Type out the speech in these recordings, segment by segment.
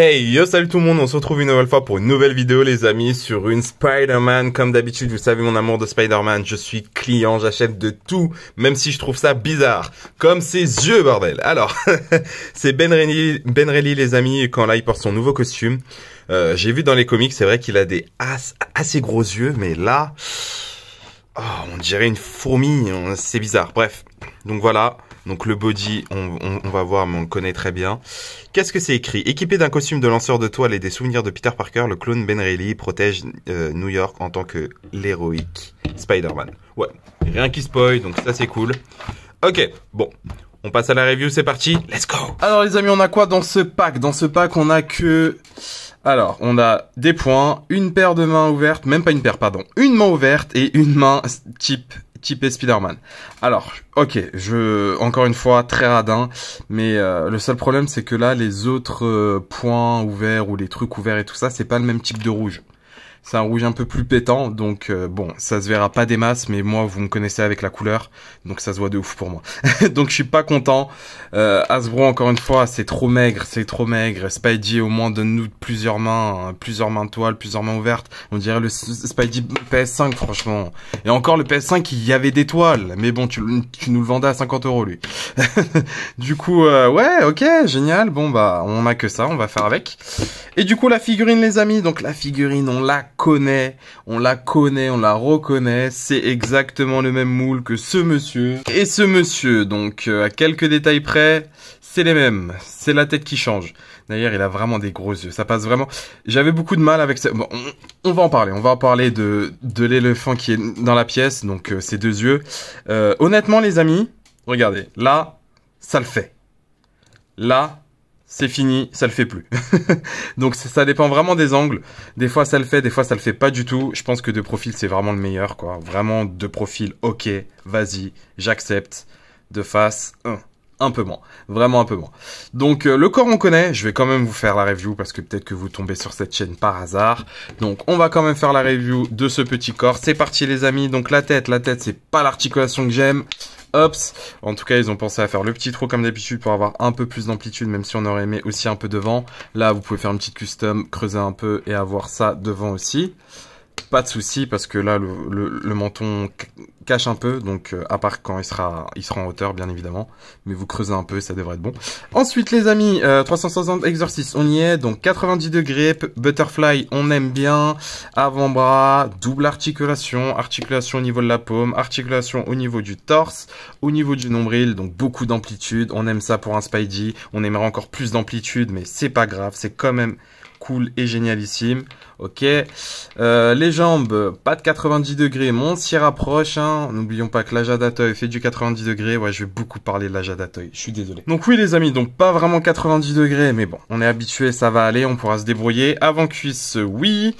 Hey, yo, salut tout le monde, on se retrouve une nouvelle fois pour une nouvelle vidéo les amis sur une Spider-Man. Comme d'habitude, vous savez mon amour de Spider-Man, je suis client, j'achète de tout, même si je trouve ça bizarre. Comme ses yeux, bordel. Alors, c'est Ben Reilly les amis, quand là il porte son nouveau costume. J'ai vu dans les comics, c'est vrai qu'il a des assez gros yeux, mais là, oh, on dirait une fourmi, c'est bizarre. Bref, donc voilà. Donc le body, on va voir, mais on le connaît très bien. Qu'est-ce que c'est écrit? Équipé d'un costume de lanceur de toile et des souvenirs de Peter Parker, le clone Ben Reilly protège New York en tant que l'héroïque Spider-Man. Ouais, rien qui spoil, donc ça c'est cool. Ok, bon, on passe à la review, c'est parti, let's go. Alors les amis, on a quoi dans ce pack? Dans ce pack, on a que... Alors, on a des points, une paire de mains ouvertes, même pas une paire, pardon. Une main ouverte et une main typé Spider-Man. Alors, ok, encore une fois, très radin, mais le seul problème, c'est que là, les autres points ouverts ou les trucs ouverts et tout ça, c'est pas le même type de rouge. C'est un rouge un peu plus pétant, donc bon, ça se verra pas des masses, mais moi, vous me connaissez avec la couleur, donc ça se voit de ouf pour moi. Donc je suis pas content. Hasbro, encore une fois, c'est trop maigre, c'est trop maigre. Spidey, au moins, donne-nous plusieurs mains de toile, plusieurs mains ouvertes. On dirait le Spidey PS5, franchement. Et encore, le PS5, il y avait des toiles, mais bon, tu nous le vendais à 50 €, lui. Du coup, ouais, ok, génial. Bon, bah, on a que ça, on va faire avec. Et du coup, la figurine, les amis, donc la figurine, on la connaît, on la reconnaît, c'est exactement le même moule que ce monsieur et ce monsieur, donc à quelques détails près, c'est les mêmes, c'est la tête qui change. D'ailleurs, il a vraiment des gros yeux, ça passe vraiment. J'avais beaucoup de mal avec ça. Bon, on va en parler de l'éléphant qui est dans la pièce, donc ses deux yeux. Honnêtement, les amis, regardez, là, ça le fait. Là, c'est fini, ça le fait plus. Donc ça dépend vraiment des angles. Des fois ça le fait, des fois ça le fait pas du tout. Je pense que de profil c'est vraiment le meilleur, quoi. Vraiment de profil, ok, vas-y, j'accepte. De face, un peu moins. Vraiment un peu moins. Donc le corps on connaît, je vais quand même vous faire la review parce que peut-être que vous tombez sur cette chaîne par hasard. Donc on va quand même faire la review de ce petit corps. C'est parti les amis. Donc la tête c'est pas l'articulation que j'aime. Hops, en tout cas ils ont pensé à faire le petit trou comme d'habitude pour avoir un peu plus d'amplitude, même si on aurait aimé aussi un peu devant. Là vous pouvez faire une petite custom, creuser un peu et avoir ça devant aussi. Pas de souci parce que là le menton cache un peu, donc à part quand il sera en hauteur bien évidemment, mais vous creusez un peu, ça devrait être bon. Ensuite les amis, 360 exercices, on y est, donc 90 degrés, butterfly, on aime bien, avant-bras, double articulation au niveau de la paume, articulation au niveau du torse, au niveau du nombril, donc beaucoup d'amplitude, on aime ça pour un Spidey, on aimerait encore plus d'amplitude, mais c'est pas grave, c'est quand même cool et génialissime. Ok, les jambes, pas de 90 degrés, mais on s'y rapproche, hein. N'oublions pas que la Jadatoy fait du 90 degrés. Ouais, je vais beaucoup parler de la Jadatoy, je suis désolé. Donc oui les amis, donc pas vraiment 90 degrés, mais bon, on est habitué, ça va aller, on pourra se débrouiller. Avant-cuisse, oui.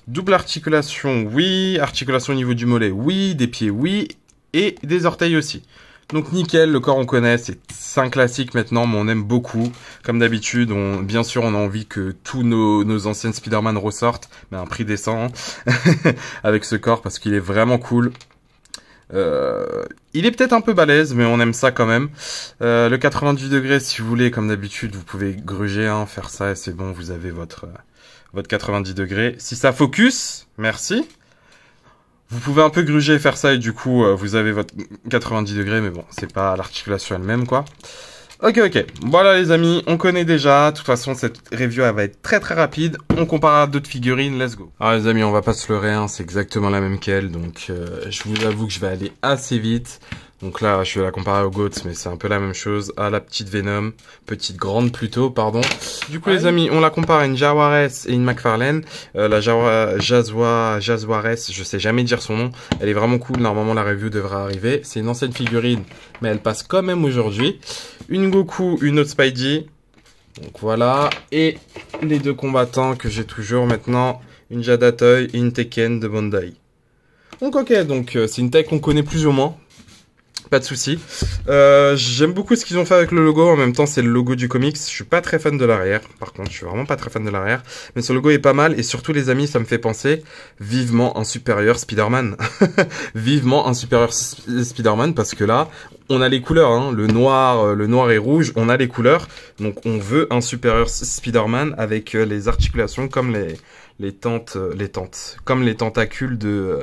Double articulation, oui. Articulation au niveau du mollet, oui. Des pieds, oui. Et des orteils aussi. Donc nickel, le corps on connaît, c'est un classique maintenant, mais on aime beaucoup. Comme d'habitude, bien sûr on a envie que tous nos anciennes Spider-Man ressortent, mais à un prix décent, hein, avec ce corps, parce qu'il est vraiment cool. Il est peut-être un peu balèze, mais on aime ça quand même. Le 90 degrés, si vous voulez, comme d'habitude, vous pouvez gruger, hein, faire ça, et c'est bon, vous avez votre 90 degrés. Si ça focus, merci. Vous pouvez un peu gruger et faire ça et du coup vous avez votre 90 degrés, mais bon, c'est pas l'articulation elle-même quoi. Ok, voilà les amis, on connaît déjà. De toute façon cette review elle va être très rapide. On compare à d'autres figurines, let's go. Alors les amis, on va pas se leurrer, hein, c'est exactement la même qu'elle, donc je vous avoue que je vais aller assez vite. Donc là, je vais la comparer au Goats, mais c'est un peu la même chose. À la petite Venom, petite grande plutôt, pardon. Du coup, les amis, on la compare à une Jaguares et une McFarlane. La Jaguares, je sais jamais dire son nom. Elle est vraiment cool. Normalement, la review devrait arriver. C'est une ancienne figurine, mais elle passe quand même aujourd'hui. Une Goku, une autre Spidey. Donc voilà. Et les deux combattants que j'ai toujours maintenant. Une Jadatoy et une Tekken de Bandai. Donc ok, donc c'est une taille qu'on connaît plus ou moins. Pas de souci. J'aime beaucoup ce qu'ils ont fait avec le logo. En même temps, c'est le logo du comics. Je suis pas très fan de l'arrière. Par contre, je suis vraiment pas très fan de l'arrière. Mais ce logo est pas mal. Et surtout, les amis, ça me fait penser vivement un supérieur Spider-Man. Vivement un supérieur Spider-Man, parce que là, on a les couleurs, hein. Le noir et rouge, on a les couleurs. Donc, on veut un supérieur Spider-Man avec les articulations comme comme les tentacules de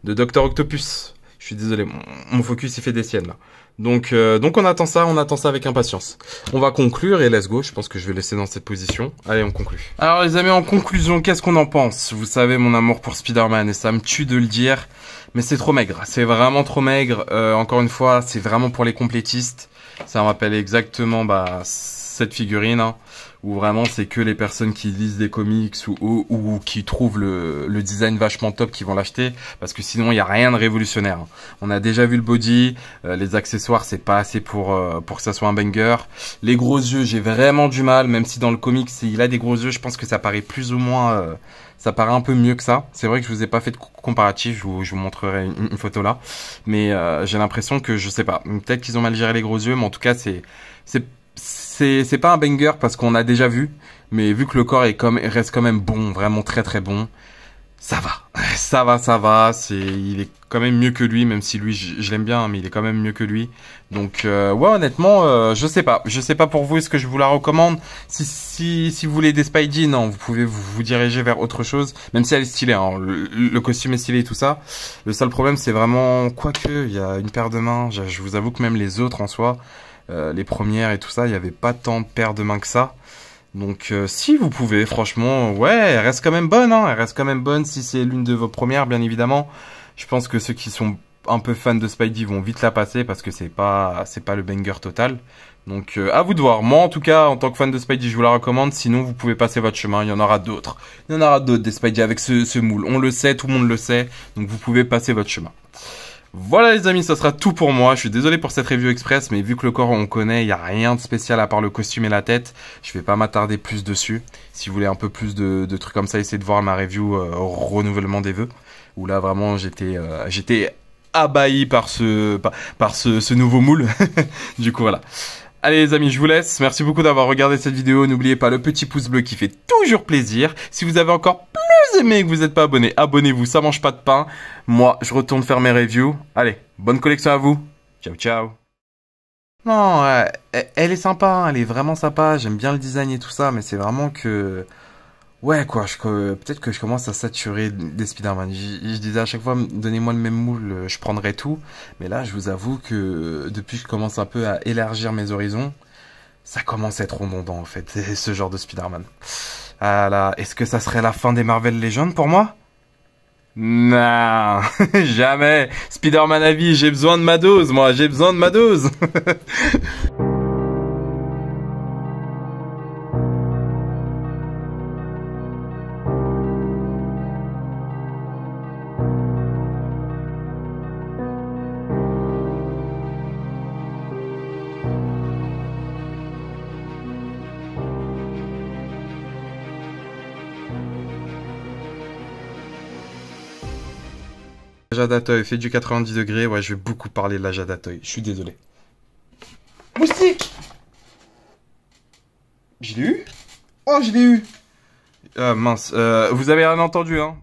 Dr. Octopus. Je suis désolé, mon focus il fait des siennes là. Donc on attend ça avec impatience. On va conclure et let's go, je pense que je vais laisser dans cette position. Allez, on conclut. Alors les amis, en conclusion, qu'est-ce qu'on en pense? Vous savez mon amour pour Spider-Man et ça me tue de le dire, mais c'est trop maigre, c'est vraiment trop maigre. Encore une fois, c'est vraiment pour les complétistes. Ça me rappelle exactement cette figurine, hein, où vraiment c'est que les personnes qui lisent des comics ou qui trouvent le design vachement top qui vont l'acheter, parce que sinon il y a rien de révolutionnaire, hein. On a déjà vu le body, les accessoires c'est pas assez pour que ça soit un banger. Les gros yeux, j'ai vraiment du mal, même si dans le comics il a des gros yeux, je pense que ça paraît plus ou moins ça paraît un peu mieux que ça. C'est vrai que je vous ai pas fait de comparatif, je vous montrerai une photo là, mais j'ai l'impression que je sais pas, peut-être qu'ils ont mal géré les gros yeux, mais en tout cas c'est pas un banger parce qu'on a déjà vu, mais vu que le corps reste quand même bon, vraiment très très bon, ça va, il est quand même mieux que lui, même si lui je l'aime bien, mais il est quand même mieux que lui. Donc ouais, honnêtement, je sais pas pour vous, est-ce que je vous la recommande? Si vous voulez des Spidey, non, vous pouvez vous diriger vers autre chose, même si elle est stylée, hein, le costume est stylé et tout ça. Le seul problème c'est vraiment, quoique, il y a une paire de mains, je vous avoue que même les autres en soi, les premières et tout ça, il n'y avait pas tant de paires de mains que ça. Donc si vous pouvez, franchement, ouais, elle reste quand même bonne, hein, elle reste quand même bonne si c'est l'une de vos premières, bien évidemment. Je pense que ceux qui sont un peu fans de Spidey vont vite la passer parce que c'est pas le banger total. Donc à vous de voir. Moi en tout cas, en tant que fan de Spidey, je vous la recommande. Sinon, vous pouvez passer votre chemin. Il y en aura d'autres. Il y en aura d'autres des Spidey avec ce moule. On le sait, tout le monde le sait. Donc vous pouvez passer votre chemin. Voilà les amis, ça sera tout pour moi. Je suis désolé pour cette review express, mais vu que le corps on connaît, il n'y a rien de spécial à part le costume et la tête. Je vais pas m'attarder plus dessus. Si vous voulez un peu plus de trucs comme ça, essayez de voir ma review renouvellement des vœux. Où là vraiment j'étais abahi par ce nouveau moule. Du coup voilà. Allez les amis, je vous laisse. Merci beaucoup d'avoir regardé cette vidéo. N'oubliez pas le petit pouce bleu qui fait toujours plaisir. Si vous avez encore plus aimé et que vous n'êtes pas abonné, abonnez-vous, ça mange pas de pain. Moi, je retourne faire mes reviews. Allez, bonne collection à vous. Ciao, ciao. Non, elle est sympa, hein, elle est vraiment sympa. J'aime bien le design et tout ça, mais c'est vraiment que... Ouais, quoi, peut-être que je commence à saturer des Spider-Man. Je disais à chaque fois, donnez-moi le même moule, je prendrai tout. Mais là, je vous avoue que depuis que je commence un peu à élargir mes horizons, ça commence à être redondant, en fait, ce genre de Spider-Man. Ah là, est-ce que ça serait la fin des Marvel Legends pour moi? Non, jamais. Spider-Man à vie, j'ai besoin de ma dose, moi, j'ai besoin de ma dose. Jadatoy, fait du 90 degrés. Ouais, je vais beaucoup parler de la Jadatoy. Je suis désolé. Moustique! Je l'ai eu? Oh, je l'ai eu! Mince. Vous avez rien entendu, hein?